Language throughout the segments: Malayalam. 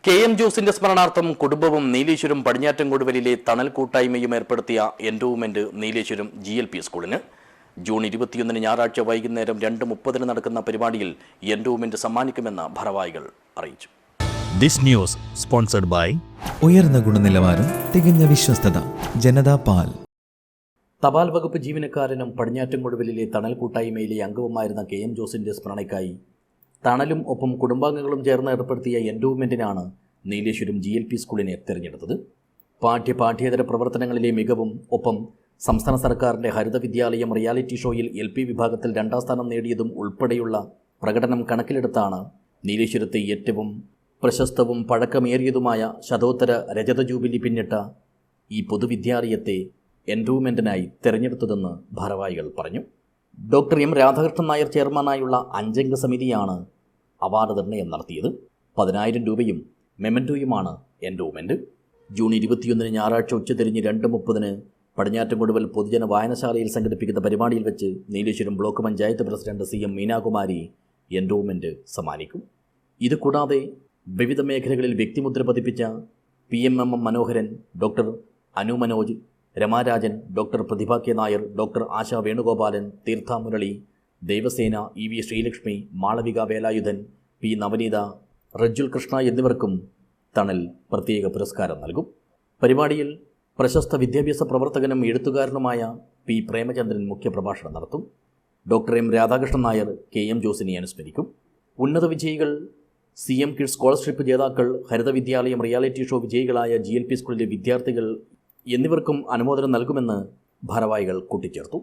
കെ.എം. ജോസിന്റെ സ്മരണാർത്ഥം കുടുംബവും നീലേശ്വരം പടിഞ്ഞാറ്റൻകൊടുവലിലെ തണൽ കൂട്ടായ്മയും ഏർപ്പെടുത്തിയ എൻഡോവ്മെന്റ് നീലേശ്വരം GLP സ്കൂളിന് ജൂൺ 21 ഞായറാഴ്ച വൈകുന്നേരം 2:30 നടക്കുന്ന പരിപാടിയിൽ എൻഡോവ്മെന്റ് സമ്മാനിക്കുമെന്ന് ഭാരവാഹികൾ അറിയിച്ചു. This news sponsored by ഉയർന്ന ഗുണനിലവാരം, തികഞ്ഞ വിശ്വസ്തത, ജനതാ പാൽ. തപാൽ വകുപ്പ് ജീവനക്കാരനും പടിഞ്ഞാറ്റൻകൊടുവലിലെ തണൽ കൂട്ടായ്മയിലെ അംഗവുമായിരുന്ന കെ.എം. ജോസിന്റെ സ്മരണയ്ക്കായി തണലും ഒപ്പം കുടുംബാംഗങ്ങളും ചേർന്ന് ഏർപ്പെടുത്തിയ എൻഡോവ്മെന്റിനാണ് നീലേശ്വരം GLP സ്കൂളിനെ തിരഞ്ഞെടുത്തത്. പാഠ്യേതര പ്രവർത്തനങ്ങളിലെ മികവും ഒപ്പം സംസ്ഥാന സർക്കാരിൻ്റെ ഹരിത വിദ്യാലയം റിയാലിറ്റി ഷോയിൽ LP വിഭാഗത്തിൽ 2ാം സ്ഥാനം നേടിയതും ഉൾപ്പെടെയുള്ള പ്രകടനം കണക്കിലെടുത്താണ് നീലേശ്വരത്തെ ഏറ്റവും പ്രശസ്തവും പഴക്കമേറിയതുമായ ശതോത്തര രജത ജൂബിലി പിന്നിട്ട ഈ പൊതുവിദ്യാലയത്തെ എൻഡോവ്മെന്റിനായി തിരഞ്ഞെടുത്തതെന്ന് ഭാരവാഹികൾ പറഞ്ഞു. Doctor M. രാധാകൃഷ്ണൻ നായർ ചെയർമാനായുള്ള 5-അംഗ സമിതിയാണ് അവാർഡ് നിർണയം നടത്തിയത്. 10,000 രൂപയും മെമൻറ്റോയുമാണ് എൻഡോവ്മെന്റ്. ജൂൺ 21 ഞായറാഴ്ച ഉച്ചതിരിഞ്ഞ് 2:30 പടിഞ്ഞാറ്റൻകൊടുവൽ പൊതുജന വായനശാലയിൽ സംഘടിപ്പിക്കുന്ന പരിപാടിയിൽ വെച്ച് Nileshwaram block panchayat president CM Meenakumari endowment സമ്മാനിക്കും. ഇതുകൂടാതെ വിവിധ മേഖലകളിൽ വ്യക്തിമുദ്ര പതിപ്പിച്ച PMM മനോഹരൻ, ഡോക്ടർ അനു മനോജ്, രമാരാജൻ, ഡോക്ടർ പ്രതിഭ K. നായർ, ഡോക്ടർ ആശ വേണുഗോപാലൻ, തീർത്ഥ മുരളി, ദേവസേന, EV ശ്രീലക്ഷ്മി, മാളവിക വേലായുധൻ, P. നവനീത, റജ്ജുൽ കൃഷ്ണ എന്നിവർക്കും തണൽ പ്രത്യേക പുരസ്കാരം നൽകും. പരിപാടിയിൽ പ്രശസ്ത വിദ്യാഭ്യാസ പ്രവർത്തകനും എഴുത്തുകാരനുമായ P. പ്രേമചന്ദ്രൻ മുഖ്യപ്രഭാഷണം നടത്തും. Doctor M. Radhakrishnan Nair K.M. ജോസിനെ അനുസ്മരിക്കും. ഉന്നത വിജയികൾ, CM കിഡ്സ് സ്കോളർഷിപ്പ് ജേതാക്കൾ, ഹരിത വിദ്യാലയം റിയാലിറ്റി ഷോ വിജയികളായ GLP സ്കൂളിലെ വിദ്യാർത്ഥികൾ എന്നിവർക്കും അനുമോദനം നൽകുമെന്ന് ഭാരവാഹികൾ കൂട്ടിച്ചേർത്തു.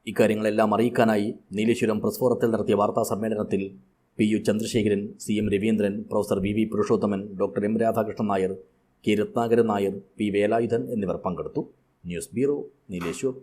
ഇക്കാര്യങ്ങളെല്ലാം അറിയിക്കാനായി നീലേശ്വരം പ്രസ് ഫോറത്തിൽ നടത്തിയ വാർത്താ സമ്മേളനത്തിൽ PU Chandrasekharan, CM Raveendran, professor VV Purushothaman, doctor M. Radhakrishnan Nair, K. Ratnakaran Nair, P. Velayudhan എന്നിവർ പങ്കെടുത്തു. News bureau, Nileshwar.